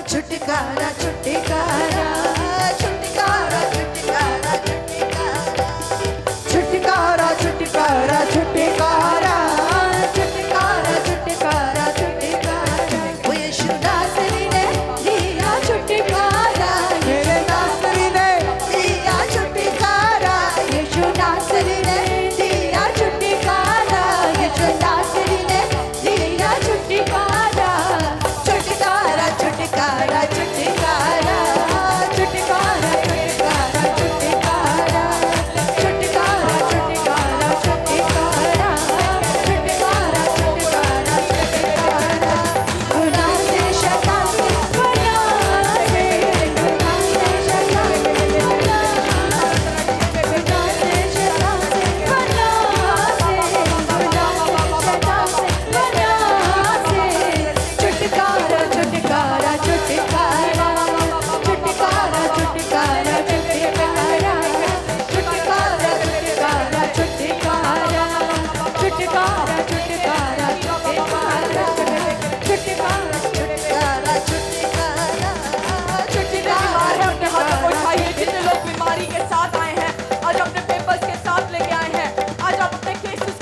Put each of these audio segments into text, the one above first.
छुटकारा छुटकारा छुटकारा छुटकारा छुटकारा छुटकारा छुटकारा छुटकारा छुटकारा छुटकारा छुटकारा वो यीशु नासरी ने दिया छुटकारा मेरे नासरी ने दिया छुटकारा यीशु नासरी ने दिया छुटकारा यीशु नासरी ने दिया छुटकारा छुटकारा छुटकारा छुटकारा छुटकारा छुटकारा छुटकारा छुटकारा छुटकारा छुटकारा छुटकारा छुटकारा छुटकारा गुनाह से शैतान से गुनाह से गुनाह से शैतान से गुनाह से शैतान से गुनाह से गुनाह से शैतान से छुटकारा छुटकारा छुटकारा छुटकारा छुटकारा छुटकारा छुटकारा छुटकारा छुटकारा छुटकारा छुटकारा छुटकारा छुटकारा अपने हाथों को उठाइए। जितने लोग बीमारी के साथ आए हैं, आज अपने पेपर्स के साथ लेके आए हैं, आज आप अपने केसेस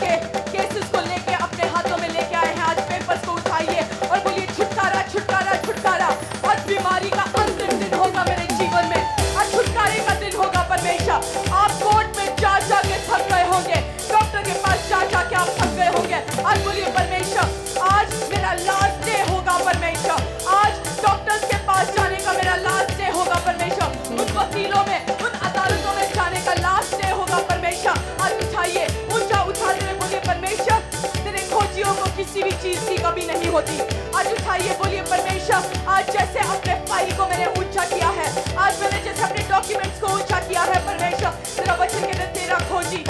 को लेके अपने हाथों में लेके आए हैं, आज पेपर्स को उठाइए और बोलिए छुटकारा छुटकारा छुटकारा। आज बीमारी का अंतिम दिन होगा मेरे जीवन में, आज छुटकारे का दिन होगा परमेश्वर। आप कोर्ट में जा के थक गए होंगे, डॉक्टर के पास जा के आप थक गए होंगे, आज बोलिए परमेश्वर आज मेरा लास्ट डे होगा परमेश्वर, आज डॉक्टर्स के पास जाने का मेरा लास्ट डे होगा परमेश्वर, उन वकीलों में उन अदालतों में जाने का लास्ट डे होगा परमेश्वर। आज उठाइए, ऊंचा उठाते हुए बोलिए परमेश्वर तेरे खोजियों को किसी भी चीज की कमी नहीं होती। आज उठाइए, बोलिए परमेश्वर आज जैसे अपने फाइल को मैंने ऊंचा किया है, आज मैंने जैसे अपने डॉक्यूमेंट्स को ऊंचा किया है परमेश्वर, तेरा वचन कहता है तेरे खोजी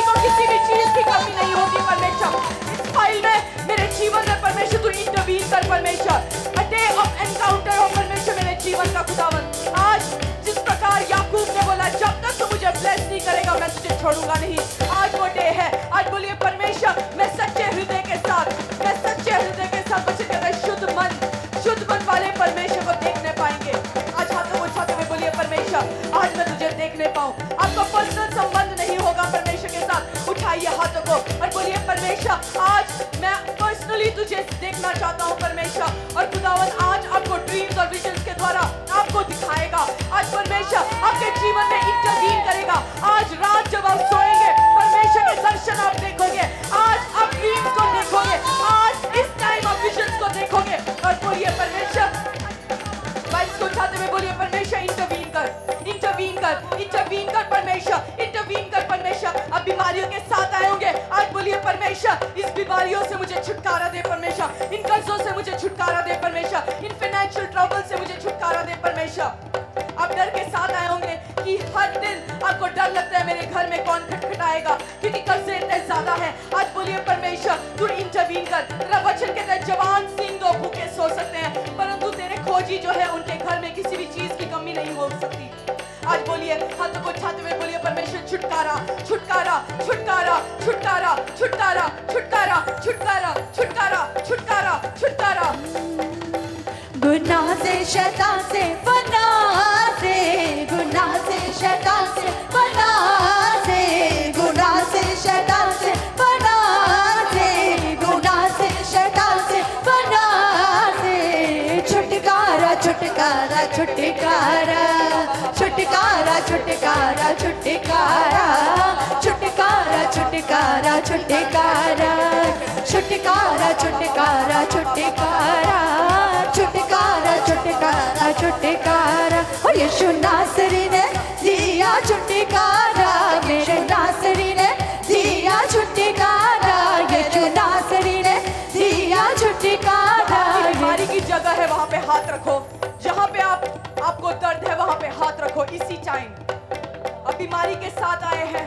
को किसी भी चीज की कमी नहीं होती परमेश्वर। इस फाइल में मेरे जीवन में परमेश्वर तू इंटरवीन कर परमेश्वर। अ डे ऑफ एनकाउंटर हो परमेश्वर मेरे जीवन का खुदावन। आज जिस प्रकार याकूब ने बोला जब तक तू मुझे ब्लेस नहीं करेगा मैं तुझे छोड़ूंगा नहीं, आज वो डे है। आज बोलिए परमेश्वर मैं सच्चे हृदय के साथ वचन कहता है शुद्ध मन वाले परमेश्वर को देखने पाएंगे। आज हाथों को उठाते हुए बोलिए परमेश्वर आज मैं तुझे देखने पाऊं। आपका पर्सनल संबंध नहीं होगा परमेश्वर के साथ, उठाइए हाथों को और बोलिए परमेश्वर आज मैं पर्सनली तुझे देखना चाहता हूं परमेश्वर। और खुदावन आज आपको ड्रीम्स और विजन्स के द्वारा आपको दिखाएगा। आज परमेश्वर आपके जीवन में इंटरवीन करेगा। आज रात जब आप सोएंगे परमेश्वर के दर्शन आप देखोगे, आज आप ड्रीम्स को देखोगे, आज इस टाइम आप विजन्स को देखोगे। और बोलिए परमेश्वर वाइस को उठाते हुए बोलिए परमेश्वर इंटरवीन कर परमेश्वर, इंटरवीन कर परमेश्वर। अब बीमारियों के साथ आए होंगे, आज बोलिए परमेश्वर इस बीमारियों से मुझे छुटकारा दे परमेश्वर, इन कर्जों से मुझे छुटकारा दे परमेश्वर, इन फाइनेंशियल ट्रबल से मुझे छुटकारा दे परमेश्वर। आप डर के साथ आए होंगे कि हर दिन आपको डर लगता है मेरे घर में कौन खटखटाएगा क्योंकि कर्जे इतने ज्यादा हैं। आज बोलिए परमेश्वर तू इंटरवीन कर। तेरा वचन कहता है जवान सिंह दो भूखे सो सकते हैं परंतु तेरे खोजी जो है उनके घर में किसी भी चीज की कमी नहीं हो सकती। आज बोलिए हाथों को उठाते हुए बोलिए परमेश्वर छुटकारा छुटकारा छुटकारा छुटकारा छुटकारा छुटकारा छुटकारा छुटकारा छुटकारा छुटकारा गुनाह से शैतान से गुनाह से गुनाह से शैतान से गुनाह से गुनाह से शैतान से गुनाह से गुनाह से शैतान से गुनाह से छुटकारा छुटकारा छुटकारा छुटकारा छुटकारा छुटकारा छुटकारा छुटकारा छुटकारा छुटकारा छुटकारा छुटकारा छुटकारा छुटकारा छुटकारा। और यीशु नासरी ने दिया छुटकारा, मेरे नासरी ने दिया छुटकारा, यीशु नासरी ने दिया छुटकारा। बीमारी की जगह है वहां पे हाथ रखो, जहां पे आपको दर्द है वहां पे हाथ रखो इसी टाइम। अब बीमारी के साथ आए हैं,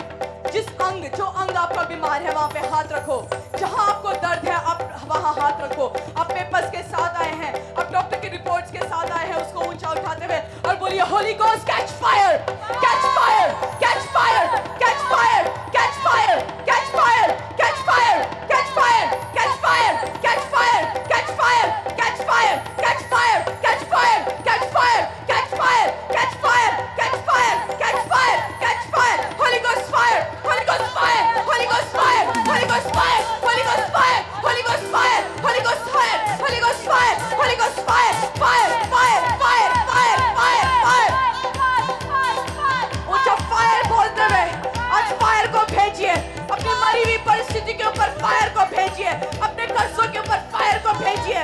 जो अंग आपका बीमार है वहां पे हाथ रखो, जहां आपको दर्द है आप वहां हाथ रखो। आप पेपर्स के साथ आए हैं, आप डॉक्टर की रिपोर्ट्स के साथ आए हैं, उसको ऊंचा उठाते हुए और बोलिए Holi ghost catch fire catch fire catch fire catch fire catch fire catch fire catch fire catch fire catch fire catch fire catch fire catch fire catch fire, catch fire, catch fire, catch fire, catch fire, catch fire, catch fire, catch fire, Holy Ghost fire, Holy Ghost fire, Holy Ghost fire, Holy Ghost fire, Holy Ghost fire, Holy Ghost fire, Holy Ghost fire, Holy Ghost fire, Holy Ghost fire, fire, fire, fire, fire, fire, fire. ऊंचा fire बोलते हुए आज fire को भेजिए, अपनी मरी हुई परिस्थिति के ऊपर फायर को भेजिए, अपने कर्जों के ऊपर फायर को भेजिए,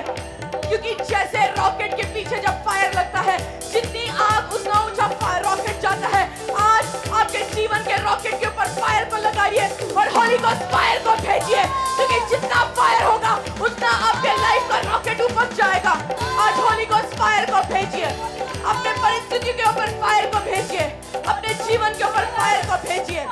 क्योंकि जैसे रॉकेट के पीछे जब फायर लगता है, जितनी आग उतना ऊंचा रॉकेट जाता है। आज आपके जीवन के रॉकेट के ऊपर फायर को लगाइए और होली गोस्ट फायर को भेजिए, क्योंकि जितना फायर होगा उतना आपके लाइफ का रॉकेट ऊपर जाएगा। आज होली गोस्ट फायर को भेजिए, अपने परिस्थिति के ऊपर फायर को भेजिए, अपने जीवन के ऊपर फायर को भेजिए।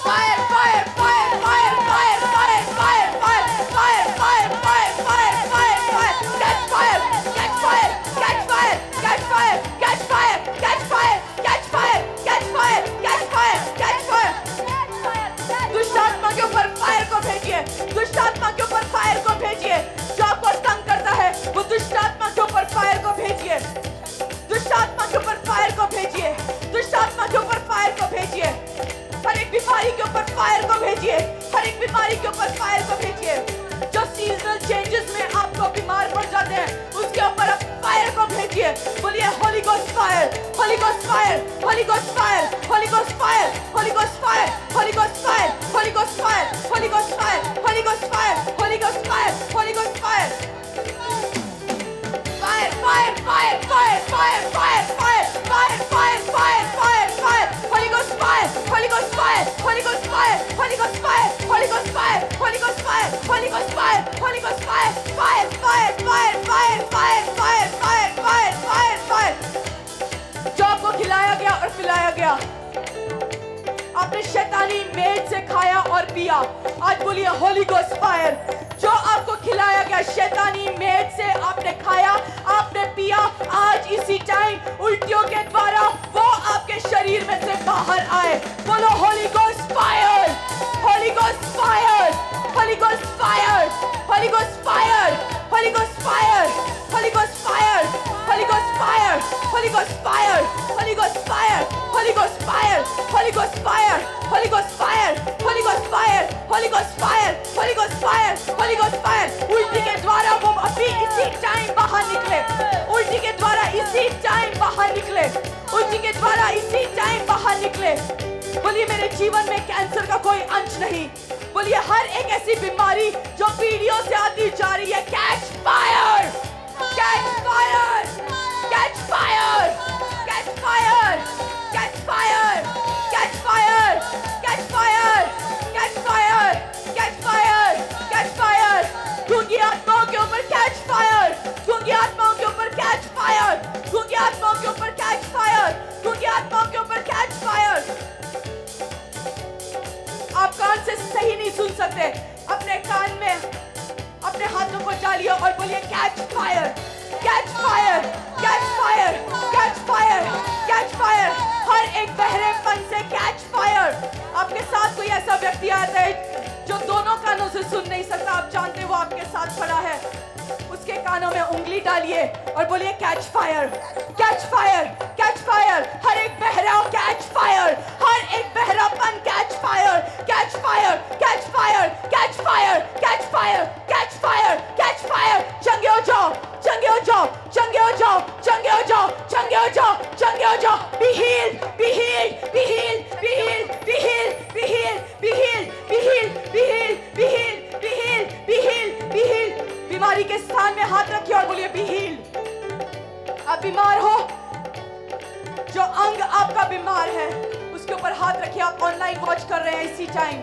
Fire fire fire fire fire fire fire fire fire fire fire fire fire catch fire catch fire catch fire catch fire catch fire catch fire catch fire catch fire catch fire catch fire. दुष्ट आत्मा के ऊपर fire को भेजिए, दुष्ट आत्मा के ऊपर फायर को भेजिए, जो आपको तंग करता है वो दुष्ट आत्मा के ऊपर फायर को भेजिए, दुष्ट आत्मा के ऊपर फायर को भेजिए, दुष्ट आत्मा के ऊपर फायर को भेजिए। हर एक बीमारी के ऊपर फायर को भेजिए, हर एक बीमारी के ऊपर फायर को भेजिए। जो सीजनल चेंजेस में आपको बीमार पड़ जाते हैं उसके ऊपर आप फायर को भेजिए। बोलिए Holi ghost fire, Holi ghost fire, Holi ghost fire, Holi ghost fire, Holi ghost fire, Holi ghost fire, Holi ghost fire, Holi ghost fire, Holi ghost fire, Holi ghost fire, Holi ghost fire. Fire, fire, fire, fire, fire, fire, fire, fire, fire, fire, fire, fire, Holy Ghost fire, Holy Ghost fire, Holy Ghost fire, Holy Ghost fire, Holy Ghost fire, Holy Ghost fire, Holy Ghost fire, Holy Ghost fire, fire, fire, fire, fire, fire, fire, fire, fire, fire, fire। जो आपको खिलाया गया और पिलाया गया, आपने शैतानी मेज से खाया और पिया, आज बोलिए होली गोस्ट फायर। जो आपको खिलाया गया शैतानी मेज से आपने खाया, आपने पिया, आज इसी टाइम उल्टियों के द्वारा वो आपके शरीर में से बाहर आए। बोलो Holi ghost fire, Holi ghost fire, Holi ghost fire, Holi ghost fire, Holi ghost fire, Holi ghost fire, Holi ghost fire, Holi ghost fire, Holi ghost fire, Holi ghost fire, Holi ghost fire, Holi ghost fire, Holi ghost fire, Holi ghost fire, Holi ghost fire, Holi ghost fire. उल्टी के द्वारा वो अभी इसी time बाहर निकले, उल्टी के द्वारा इसी टाइम बाहर निकले, उल्टी के द्वारा इसी टाइम बाहर निकले। बोलिए मेरे जीवन में कैंसर का कोई अंश नहीं। बोलिए हर एक ऐसी बीमारी जो पीढ़ियों से आती जा रही है, catch fire, catch fire, catch fire, catch fire, catch fire, catch fire, catch fire, catch fire, catch fire, catch fire. गूंगी आत्माओं के ऊपर कैच फायर, गूंगी आत्माओं के ऊपर कैच फायर, गूंगी आत्माओं के ऊपर कैच फायर, गूंगी आत्माओं के ऊपर कैच फायर। आप कान से सही नहीं सुन सकते, अपने कान में अपने हाथों को डालिए और बोलिए catch fire, catch fire, catch fire, catch fire, catch fire. हर एक बहरेपन से कैच फायर। आपके साथ कोई ऐसा व्यक्ति आता है जो दोनों कानों से सुन नहीं सकता, आप जानते वो आपके साथ खड़ा है, उसके कानों में उंगली डालिए और बोलिए catch fire, catch fire, catch fire. हर एक बहरा कैच फायर, हर एक बहरापन catch fire, catch fire, catch fire, catch fire, catch fire, catch fire, catch fire. चंगे हो जाओ, चंगे हो जाओ, चंगे हो जाओ, चंगे हो जाओ, चंगे हो जाओ, चंगे हो जाओ। Be healed, be healed, be healed, be healed, be healed, be healed, be healed, be healed, be healed, be healed, be healed, be healed, be healed। बीमारी के स्थान में हाथ रखिए और बोलिए be healed। आप बीमार हो, जो अंग आपका बीमार है उसके ऊपर हाथ रखिए। आप ऑनलाइन वॉच कर रहे हैं इसी टाइम,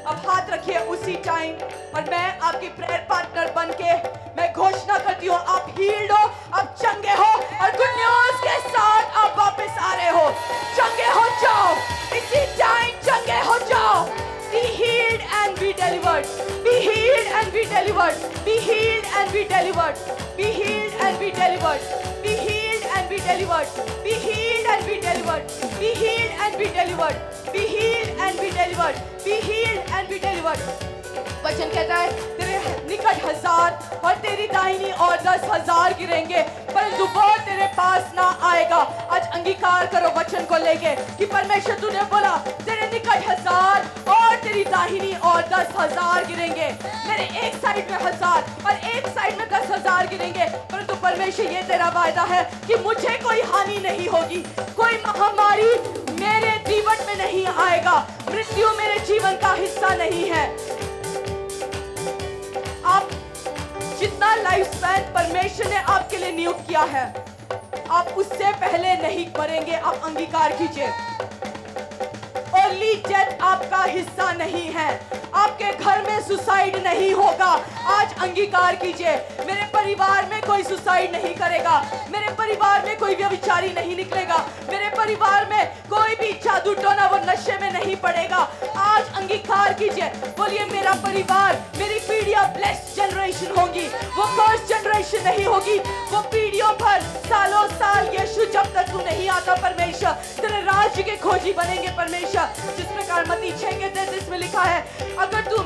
अब हाथ रखिए उसी टाइम और मैं आपकी प्रेयर पार्टनर बन के मैं घोषणा करती हूँ, आप हील्ड हो, आप चंगे हो और गुड न्यूज़ के साथ आप वापस आ रहे हो। चंगे हो जाओ, इसी टाइम चंगे हो जाओ। Be healed and be delivered. Be healed and be delivered. Be healed and be delivered. Be healed and be delivered. Be healed and be delivered. Be healed and be delivered. Be healed and be delivered. Be healed and be delivered. Be healed and be delivered. वचन कहता है तेरे निकट 1000 और तेरी दाहिनी और 10,000 गिरेंगे, परंतु वो तेरे पास ना आएगा। आज अंगीकार करो वचन को लेके कि परमेश्वर तूने बोला तेरे निकट 1000 और तेरी दाहिनी और 10,000 गिरेंगे। मेरे एक साइड में 1000 और एक साइड में 10,000 गिरेंगे, परंतु परमेश्वर ये तेरा वायदा है कि मुझे कोई हानि नहीं होगी, कोई महामारी मेरे जीवन में नहीं आएगा, मृत्यु मेरे जीवन का हिस्सा नहीं है। आप जितना लाइफ स्पैन परमेश्वर ने आपके लिए नियुक्त किया है, आप उससे पहले नहीं मरेंगे। आप अंगीकार कीजिए, अर्ली डेथ आपका हिस्सा नहीं है, आपके घर में सुसाइड नहीं होगा। आज अंगीकार कीजिए, मेरे परिवार में कोई सुसाइड नहीं करेगा, मेरे परिवार में कोई व्यभिचारी नहीं निकलेगा, मेरे परिवार में कोई भी जादू टोना वो नशे में नहीं पड़ेगा। आज अंगीकार कीजिए, बोलिए मेरा परिवार, मेरी पीढ़ियां ब्लेस्ड जनरेशन होगी, वो कर्स जनरेशन नहीं होगी। वो पीढ़ियों भर सालों साल यीशु जब तक तू नहीं आता परमेश्वर तेरे राज्य के खोजी बनेंगे परमेश्वर। जिस प्रकार मत्ती 6:33 में लिखा है, अगर तू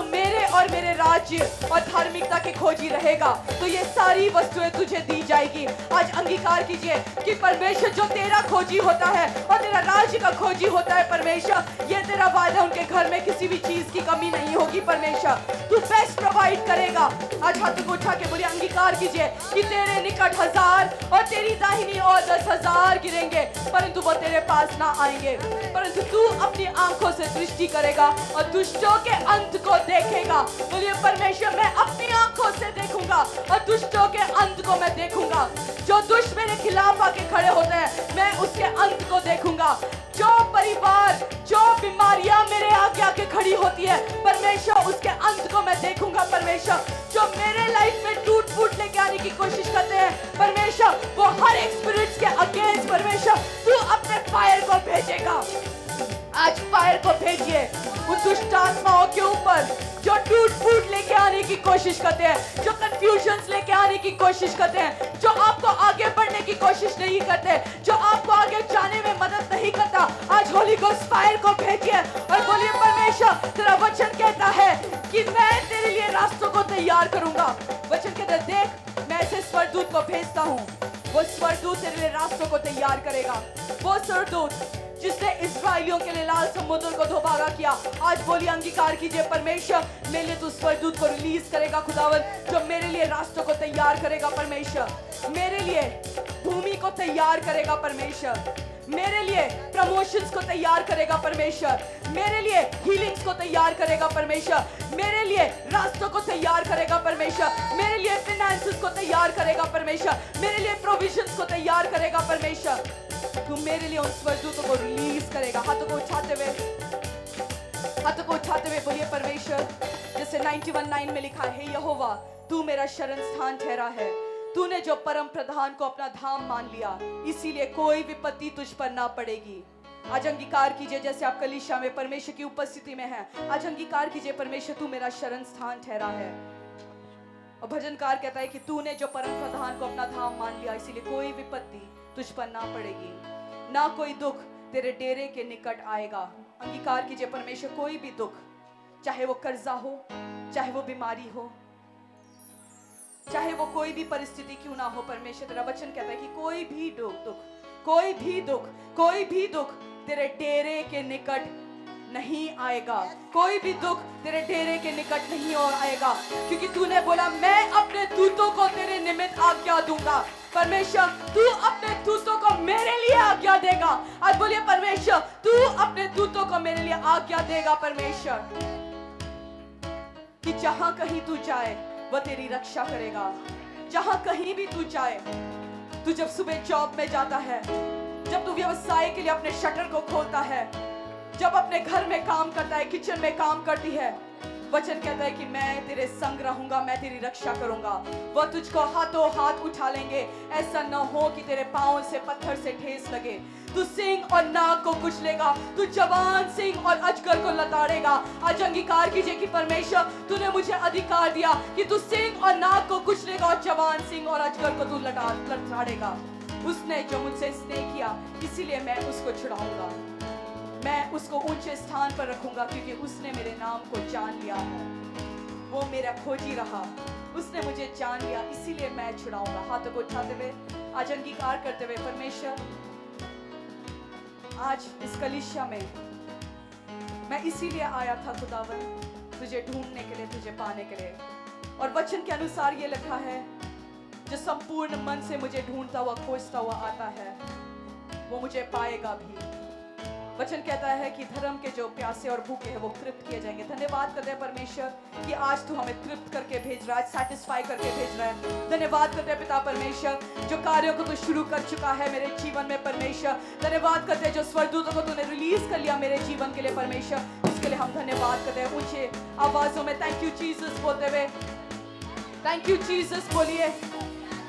मेरे और मेरे राज्य और धार्मिकता के खोजी रहेगा तो ये सारी वस्तुएं तुझे दी जाएगी। आज अंगीकार कीजिए कि परमेश्वर जो तेरा खोजी होता है और तेरा राज्य का खोजी होता है परमेश्वर, ये तेरा वादा, उनके घर में किसी भी चीज की कमी नहीं होगी परमेश्वर, तू बेस्ट प्रोवाइड करेगा। आज हाथ को उठा के बोलिए, अंगीकार कीजिए कि तेरे निकट 1000 और तेरी दाहिनी और 10,000 गिरेंगे, परंतु वो तेरे पास ना आएंगे, परंतु तू अपनी आंखों से दृष्टि करेगा और दुष्टों के अंत को देखेगा। बोलिए परमेश्वर, मैं अपनी आंखों से देखूंगा और दुष्टों के अंत को मैं देखूंगा। जो दुष्ट मेरे खिलाफ आके खड़े होते हैं मैं उसके अंत को देखूंगा। जो परिवार, जो बीमारियां मेरे आगे आके खड़ी होती है परमेश्वर, उसके अंत को मैं देखूंगा परमेश्वर। जो मेरे लाइफ में टूट फूट लेके आने की कोशिश करते हैं परमेश्वर, वो हर एक स्पिरिट्स के अगेंस्ट परमेश्वर तू अपने फायर को भेजेगा। आज फायर को भेजिए उन दुष्ट आत्माओं के ऊपर जो टूट फूट लेके आने की कोशिश करते हैं, जो कंफ्यूजन्स लेके आने की कोशिश करते हैं, जो आपको आगे बढ़ने की कोशिश नहीं करते, जो आपको आगे जाने में मदद नहीं करता। आज होली गोस्ट फायर को भेजिए और बोलिए परमेश्वर, तेरा वचन कहता है कि मैं तेरे लिए रास्तों को तैयार करूंगा। वचन कहता है, देख मैं ऐसे स्वरदूत को भेजता हूँ, वो स्वरदूत तेरे लिए रास्तों को तैयार करेगा। वो स्वरदूत जिसने इस्राएलियों के लिए लाल समुद्र को दोबारा किया, आज बोलिए, अंगीकार कीजिए, परमेश्वर मेरे लिए तू स्वरदूत को रिलीज करेगा खुदावन, जो मेरे लिए रास्तों को तैयार करेगा परमेश्वर, मेरे लिए भूमि को तैयार करेगा परमेश्वर, मेरे लिए प्रमोशंस को तैयार करेगा परमेश्वर, मेरे लिए हीलिंग्स को तैयार करेगा परमेश्वर, मेरे लिए रास्तों को तैयार करेगा परमेश्वर, मेरे लिए फाइनेंसेस को तैयार करेगा परमेश्वर, मेरे लिए प्रोविजंस को तैयार करेगा परमेश्वर। तू मेरे लिए उन स्वरदूतों को रिलीज करेगा। हाथों को उठाते हुए बोलिए परमेश्वर, जैसे 91:9 में लिखा है, हे यहोवा तू मेरा शरण स्थान ठहरा है, तूने जो परम प्रधान को अपना धाम मान लिया, इसीलिए कोई विपत्ति तुझ पर ना पड़ेगी। आज अंगीकार कीजिए, जैसे आप कलीसिया में परमेश्वर की उपस्थिति में हैं, आज अंगीकार कीजिए, परमेश्वर तू मेरा शरण स्थान ठहरा है। और भजनकार कहता है कि तूने जो परम प्रधान को अपना धाम मान लिया, इसीलिए कोई विपत्ति तुझ पर ना पड़ेगी, ना कोई दुख तेरे डेरे के निकट आएगा। अंगीकार कीजिए परमेश्वर, कोई भी दुख, चाहे वो कर्जा हो, चाहे वो बीमारी हो, चाहे वो कोई भी परिस्थिति क्यों ना हो, परमेश्वर तेरा वचन कहता है कि कोई भी दुख तेरे डेरे के निकट नहीं आएगा, कोई भी दुख तेरे डेरे के निकट नहीं और आएगा, क्योंकि तूने बोला मैं अपने दूतों को तेरे निमित्त आज्ञा दूंगा। परमेश्वर तू अपने दूतों को मेरे लिए आज्ञा देगा। आज बोलिए परमेश्वर, तू अपने दूतों को मेरे लिए आज्ञा देगा परमेश्वर, कि जहां कहीं तू जाए वह तेरी रक्षा करेगा। जहां कहीं भी तू जाए, तू जब सुबह जॉब में जाता है, जब तू व्यवसाय के लिए अपने शटर को खोलता है, जब अपने घर में काम करता है, किचन में काम करती है, वचन कहता है कि मैं तेरे संग रहूंगा, मैं तेरी रक्षा करूंगा। वह तुझको हाथों हाथ उठा लेंगे, ऐसा न हो कि तेरे पांव से पत्थर से ठेस लगे। तू सिंह और नाग को कुचलेगा, तू जवान सिंह और अजगर को लताड़ेगा। आज अंगीकार कीजिए कि परमेश्वर तूने मुझे अधिकार दिया कि तू सिंह और नाग को कुचलेगा और जवान सिंह और अजगर को तू लताड़ेगा। उसने जो मुझसे स्नेह किया, इसीलिए मैं उसको छुड़ाऊंगा। मैं उसको ऊंचे स्थान पर रखूंगा, क्योंकि उसने मेरे नाम को जान लिया है। वो मेरा खोजी रहा, उसने मुझे जान लिया, इसीलिए मैं छुड़ाऊंगा। हाथों को उठाते हुए आज अंगीकार करते हुए, परमेश्वर आज इस कलीसिया में मैं इसीलिए आया था खुदावन, तुझे ढूंढने के लिए, तुझे पाने के लिए। और वचन के अनुसार ये लिखा है, जो संपूर्ण मन से मुझे ढूंढता हुआ, खोजता हुआ आता है, वो मुझे पाएगा भी। वचन कहता है कि धर्म के जो प्यासे और भूखे हैं वो तृप्त किए जाएंगे। धन्यवाद करते हैं परमेश्वर कि आज तू हमें तृप्त करके भेज रहा है, सैटिस्फाई करके भेज रहा है। धन्यवाद करते हैं पिता परमेश्वर, जो कार्यों को तू शुरू कर चुका है मेरे जीवन में परमेश्वर। धन्यवाद करते हैं जो स्वर्गदूतों को तूने रिलीज कर लिया मेरे जीवन के लिए परमेश्वर, उसके लिए हम धन्यवाद करते हैं। ऊंचे आवाजों में थैंक यू जीसस बोलते हुए, थैंक यू जीसस बोलिए,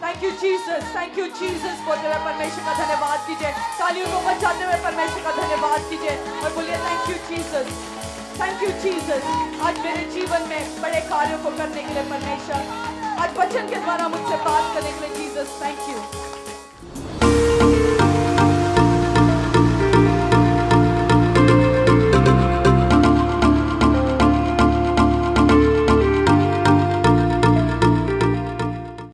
thank you Jesus, thank you Jesus बोलते हुए परमेश्वर का धन्यवाद कीजिए। तालियों को बजाते हुए परमेश्वर का धन्यवाद कीजिए और बोलिए thank you Jesus, thank you Jesus. आज मेरे जीवन में बड़े कार्यों को करने के लिए परमेश्वर, आज वचन के द्वारा मुझसे बात करने के लिए जीसस, थैंक यू।